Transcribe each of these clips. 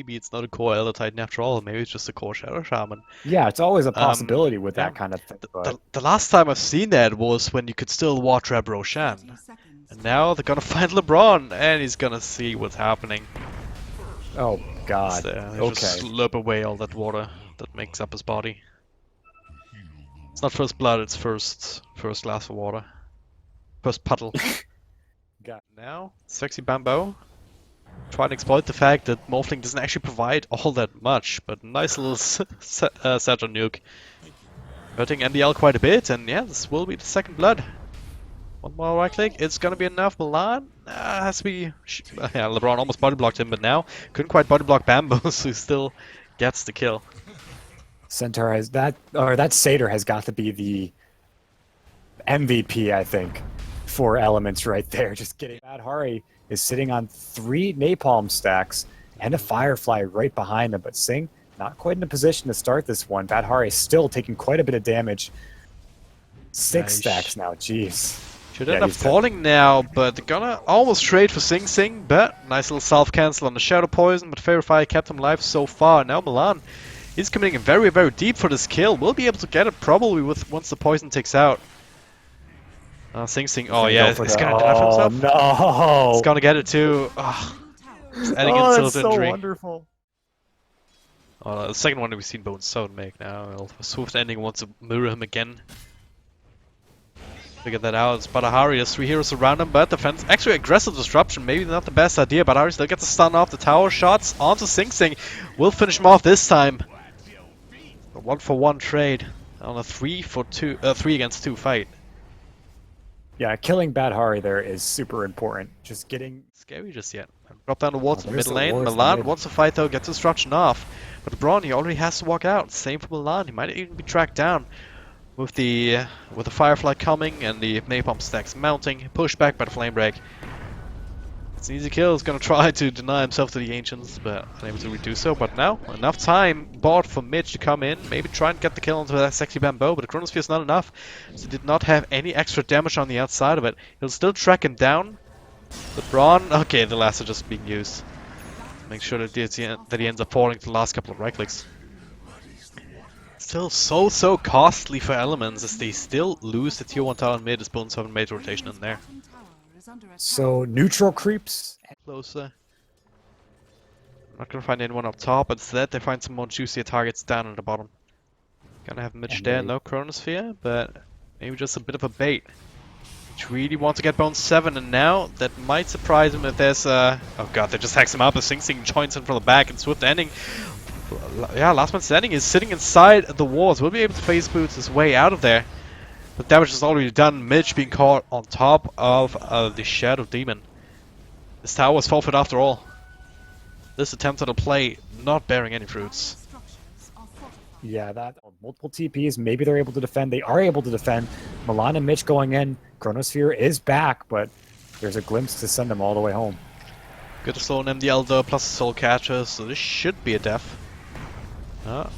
maybe it's not a core Elder Titan after all. Maybe it's just a core Shadow Shaman. Yeah, it's always a possibility with Yeah. that kind of thing. The, But the, the last time I've seen that was when you could still watch Rab Roshan. And now they're gonna find LeBron, and he's gonna see what's happening. oh god, They okay. just slurp away all that water that makes up his body. It's not first blood, it's first glass of water. First puddle. Got Now, Sexy Bamboo. Try to exploit the fact that Morphling doesn't actually provide all that much, but nice little Saturn nuke. Hurting NDL quite a bit, and yeah, this will be the second blood. One more right click, it's gonna be enough. Milan has to be. Yeah, LeBron almost body blocked him, but now couldn't quite body block Bamboo, so he still gets the kill. Centaur has that, or that Satyr has got to be the MVP, I think, for Elements right there. Just kidding. BadrHari is sitting on 3 napalm stacks and a Firefly right behind him, but Sing not quite in a position to start this one. BadrHari is still taking quite a bit of damage. 6 stacks now, jeez. Should end up falling now, but they're gonna almost trade for SingSing, but nice little self-cancel on the Shadow Poison, but Favorite Fire kept him alive so far. Now Milan is committing very, very deep for this kill. We'll be able to get it probably with once the poison takes out. SingSing, oh yeah, it's gonna die for himself. No! It's gonna get it too. Oh, it's adding insult to injury. So wonderful. The second one that we've seen Bone Stone make now. Swift Ending wants to mirror him again. Figure that out. It's BadrHari, there's 3 heroes around him, but defense. Actually, aggressive disruption, maybe not the best idea. BadrHari still gets a stun off the tower. Shots onto SingSing. Will finish him off this time. A 1-for-1 trade on a 3 against 2 fight. Yeah, killing BadrHari there is super important. Just getting scary just yet. Drop down the wards in the mid the lane. Milan wants to fight though, gets destruction off. But Braun, he already has to walk out. Same for Milan. He might even be tracked down with the Firefly coming and the napalm stacks mounting. Pushed back by the flame break. It's an easy kill. He's gonna try to deny himself to the ancients, but unable to do so. But now enough time bought for Mitch to come in, maybe try and get the kill onto that Sexy Bamboo, but the Chronosphere is not enough. So he did not have any extra damage on the outside of it. He'll still track him down. The Braun, okay, the lasso just being used. Make sure that he ends up falling to the last couple of right clicks. Still so costly for Elements as they still lose the tier 1 tower mid as Bone 7 made rotation in there. So neutral creeps. Closer. Not gonna find anyone up top, instead they find some more juicier targets down at the bottom. Gonna have Mitch there, no Chronosphere, but maybe just a bit of a bait. Mitch really wants to get Bone 7, and now that might surprise him if there's oh god, they just hacks him up as SingSing joins in from the back, and Swift Ending. Yeah, Last Man Standing is sitting inside the walls. Will be able to phase boots his way out of there. But damage is already done. Mitch being caught on top of the Shadow Demon. This tower was forfeit after all. This attempt at a play not bearing any fruits. Yeah, that multiple TPs. Maybe they're able to defend. They are able to defend. Milan and Mitch going in. Chronosphere is back, but there's a glimpse to send them all the way home. Good to slow an MDL though, plus a Soul Catcher, so this should be a death.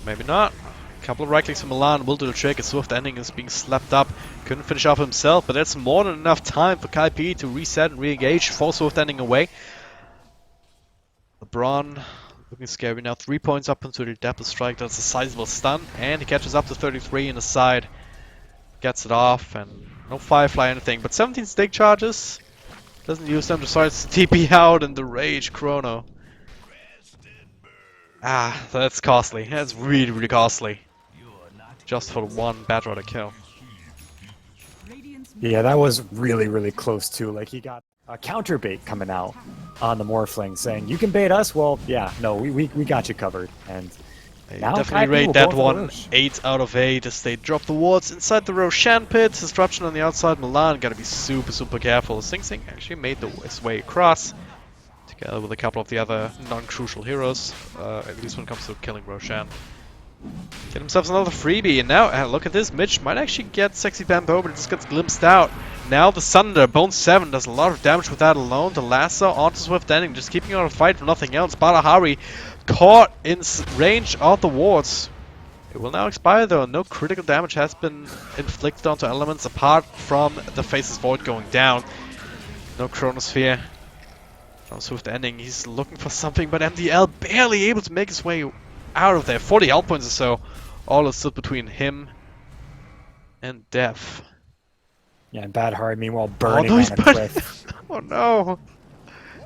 Maybe not. A couple of right clicks from Milan will do the trick. A Swift Ending is being slapped up. Couldn't finish off himself, but that's more than enough time for Kaipi to reset and re-engage. 4 Swift Ending away. LeBron looking scary now. 3 points up into the depth of strike. That's a sizable stun, and he catches up to 33 in the side. Gets it off, and no Firefly or anything, but 17 stake charges. Doesn't use them, decides to TP out in the rage Chrono. That's costly. That's really costly. Just for the one BadrHari kill. Yeah, that was really close too. Like, he got a counter bait coming out on the Morphling saying, you can bait us? Well, yeah, no, we got you covered. And now definitely rate that one 8 out of 8 as they drop the wards inside the Roshan pit. Disruption on the outside. Milan gotta be super careful. SingSing actually made his way across together with a couple of the other non-crucial heroes, at least when it comes to killing Roshan. Get themselves another freebie, and now look at this. Mitch might actually get Sexy Bamboo, but it just gets glimpsed out. Now the Sunder, Bone 7 does a lot of damage with that alone. The lasso onto Swift Ending, just keeping on a fight for nothing else. BadrHari caught in range of the wards. It will now expire though. No critical damage has been inflicted onto Elements apart from the Faceless Void going down. No Chronosphere. Swift ending, he's looking for something, but MDL barely able to make his way out of there. 40 health points or so. All is stood between him and death. Yeah, and BadrHari meanwhile burning he's on a cliff. Oh no!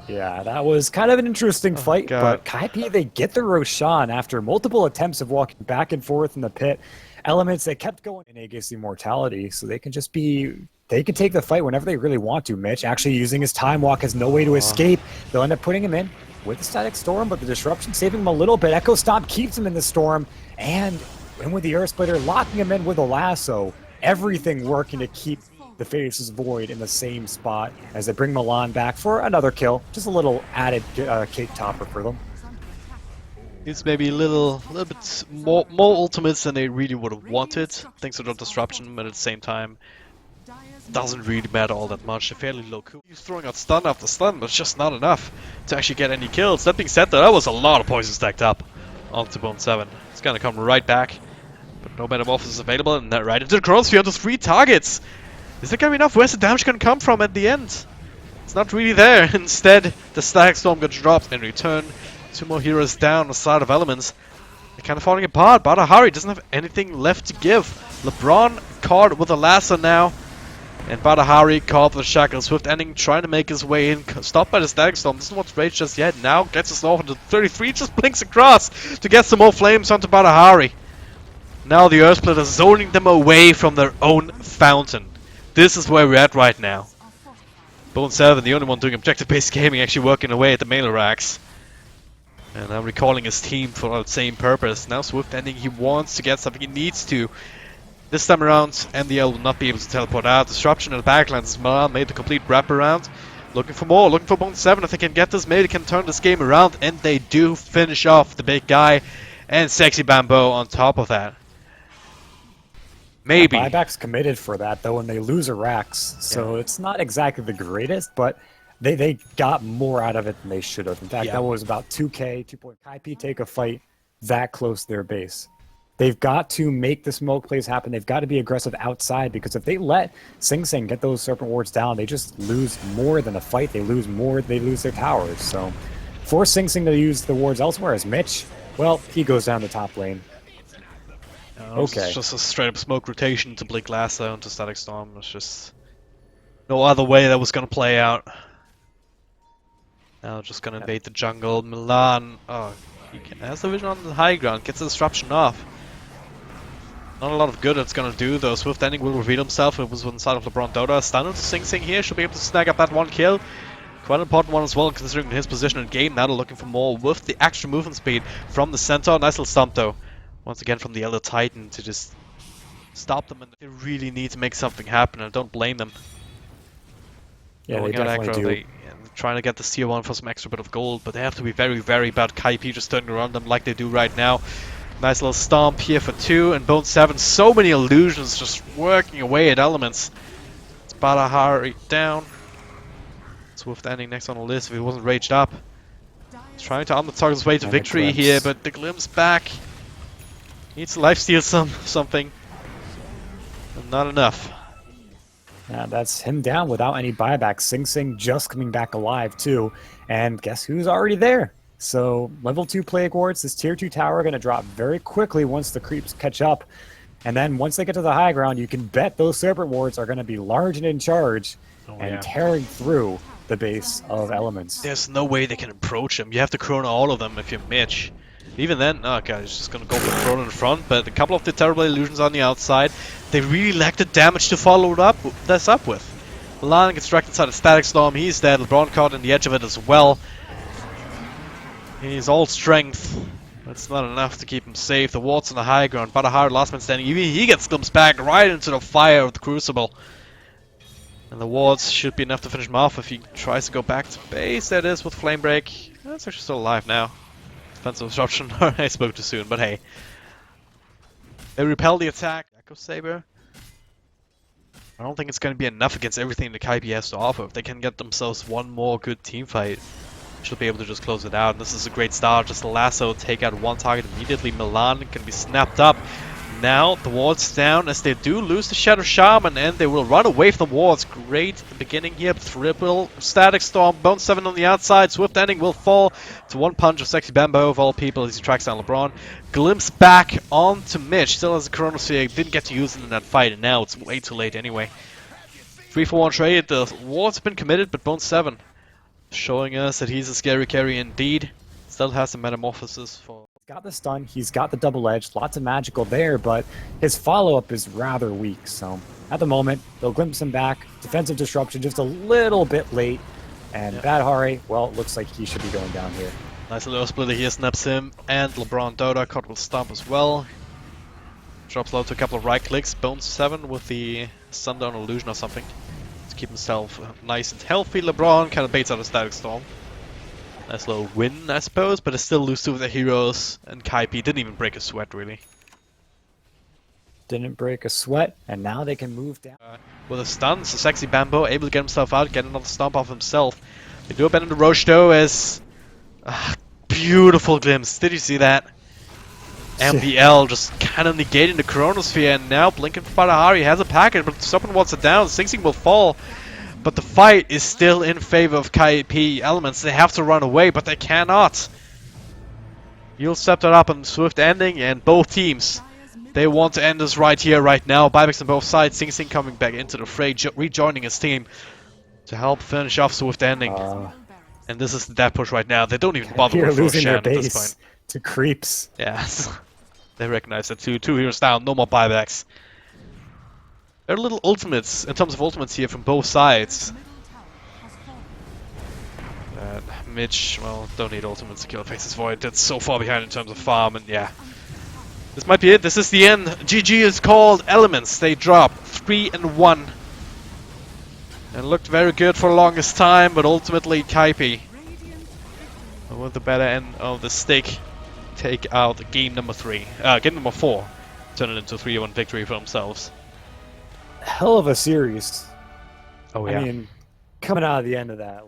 Yeah, that was kind of an interesting fight, God. but Kaipi, they get the Roshan after multiple attempts of walking back and forth in the pit. Elements, they kept going in Aegis Immortality, so they can just be... They can take the fight whenever they really want to. Mitch actually using his time walk has no way to escape. They'll end up putting him in with the Static Storm, but the disruption saving him a little bit. Echo Stomp keeps him in the storm, and with the Earth Splitter locking him in with a lasso. Everything working to keep the Faceless Void in the same spot as they bring Milan back for another kill. Just a little added cake topper for them. It's maybe a little bit more ultimates than they really would have wanted, thanks to the disruption, but at the same time, doesn't really matter all that much. They're fairly low cool. He's throwing out stun after stun, but it's just not enough to actually get any kills. That being said, though, that was a lot of poison stacked up onto Bone 7. It's gonna come right back, but no metamorphosis available, and that right into the chronosphere onto 3 targets. Is that gonna be enough? Where's the damage gonna come from at the end? It's not really there. Instead, the Static Storm gets dropped in return. 2 more heroes down on the side of Elements. They're kind of falling apart. BadrHari doesn't have anything left to give. LeBron caught with a lasso now. And BadrHari caught with a shackle. Swift ending, trying to make his way in. Stopped by the Static Storm. Doesn't want to rage just yet. Now gets us off into 33. Just blinks across to get some more flames onto BadrHari. Now the Earth Splitter zoning them away from their own fountain. This is where we're at right now. Bone 7, the only one doing objective-based gaming, actually working away at the melee racks. And now recalling his team for that same purpose. Now Swift ending, he wants to get something, he needs to. This time around, MDL will not be able to teleport out. Disruption in the backlands as Milan made the complete wraparound. Looking for more, looking for Bone 7. If they can get this, maybe they can turn this game around. And they do finish off the big guy. And Sexy Bamboo on top of that. Maybe. Yeah, buyback's committed for that, though, and they lose Arax. So it's not exactly the greatest, but they got more out of it than they should have. In fact, that was about 2K, 2 point. Kaipi take a fight that close to their base. They've got to make the smoke plays happen. They've got to be aggressive outside, because if they let SingSing get those Serpent Wards down, they just lose more than a fight. They lose more, they lose their towers. So for SingSing to use the wards elsewhere as Mitch, well, he goes down the top lane. Okay. It's just a straight up smoke rotation to Blink Lasso into Static Storm. It's just no other way that was gonna play out. Now just gonna invade the jungle. Milan, he has the vision on the high ground, gets the disruption off. Not a lot of good it's gonna do though. Swift ending will reveal himself. It was inside of LeBron Dota. Stun into SingSing here, should be able to snag up that 1 kill. Quite an important one as well, considering his position in game. Now they're looking for more with the extra movement speed from the center. Nice little stomp though. Once again from the Elder Titan to just stop them, and they really need to make something happen, and I don't blame them. Yeah, they definitely do. They're trying to get this tier 1 for some extra bit of gold, but they have to be very, very bad. Kaipi just turning around them like they do right now. Nice little stomp here for 2, and Bone 7, so many illusions just working away at Elements. It's BadrHari down. Swift ending next on the list if he wasn't raged up. He's trying to target his way to victory here, but the glimpse back. Needs to lifesteal something. And not enough. Yeah, that's him down without any buyback. SingSing just coming back alive too. And guess who's already there? So level 2 Plague Wards, this tier 2 tower going to drop very quickly once the creeps catch up. And then once they get to the high ground, you can bet those Serpent Wards are going to be large and in charge and tearing through the base of Elements. There's no way they can approach him. You have to chrono all of them if you're Mitch. Even then, oh god, he's just gonna go for the chrono in front, but a couple of the terrible illusions on the outside, they really lack the damage to follow this up with. Milan gets dragged inside a Static Storm, he's dead. LeBron caught in the edge of it as well. He's all strength. That's not enough to keep him safe. The ward's on the high ground. BadrHari, last man standing. Even he gets glimpsed back right into the fire of the Crucible. And the wards should be enough to finish him off if he tries to go back to base. That is with Flame Break. That's actually still alive now. Defensive disruption. I spoke too soon, but hey. They repel the attack. Echo Saber. I don't think it's going to be enough against everything the Kaipi has to offer. If they can get themselves one more good team fight, should be able to just close it out. And this is a great start. Just a lasso, take out one target immediately. Milan can be snapped up. Now the ward's down as they do lose the Shadow Shaman and they will run away from the wards. Great beginning here. Triple Static Storm. Bone 7 on the outside. Swift Ending will fall to one punch of Sexy Bambo of all people as he tracks down LeBron. Glimpse back onto Mitch. Still has a Chronosphere. Didn't get to use it in that fight and now it's way too late anyway. 3-for-1 trade. The ward's been committed but Bone 7 showing us that he's a scary carry indeed. Still has the Metamorphosis for... He's got the stun, he's got the double edge, lots of magical there, but his follow-up is rather weak. So at the moment, they'll glimpse him back. Defensive disruption just a little bit late. And BadrHari, well, it looks like he should be going down here. Nice little splitter here, snaps him, and LeBron Dota caught with Stomp as well. Drops low to a couple of right clicks. Bone 7 with the Sundown Illusion or something to keep himself nice and healthy. LeBron kind of baits out a Static Storm. Nice little win, I suppose, but they still lose two of their heroes, and Kaipi didn't even break a sweat, really. Didn't break a sweat, and now they can move down. With a stun, so Sexy Bambo able to get himself out, get another stomp off himself. They do abandon the Roche though as... beautiful glimpse, did you see that? MBL just kind of negating the Chronosphere, and now Blinking for BadrHari has a packet, but Someone wants it down, SingSing will fall. But the fight is still in favor of KP Elements. They have to run away, but they cannot. You'll step that up on Swift Ending, and both teams, they want to end this right here, right now. Buybacks on both sides. SingSing coming back into the fray, rejoining his team to help finish off Swift Ending. And this is the death push right now. They don't even bother with losing their Roshan at this base point. to creeps. Yes, they recognize that too. Two heroes down, no more buybacks. There are little ultimates, in terms of ultimates here from both sides. Mitch, well, don't need ultimates to kill Faces Void. That's so far behind in terms of farm, and yeah. This might be it. This is the end. GG is called. Elements, they drop 3-1. And looked very good for the longest time, but ultimately Kaipi, with the better end of the stick, take out game number 4. Turn it into a 3-1 victory for themselves. Hell of a series. Oh yeah. I mean, coming out of the end of that.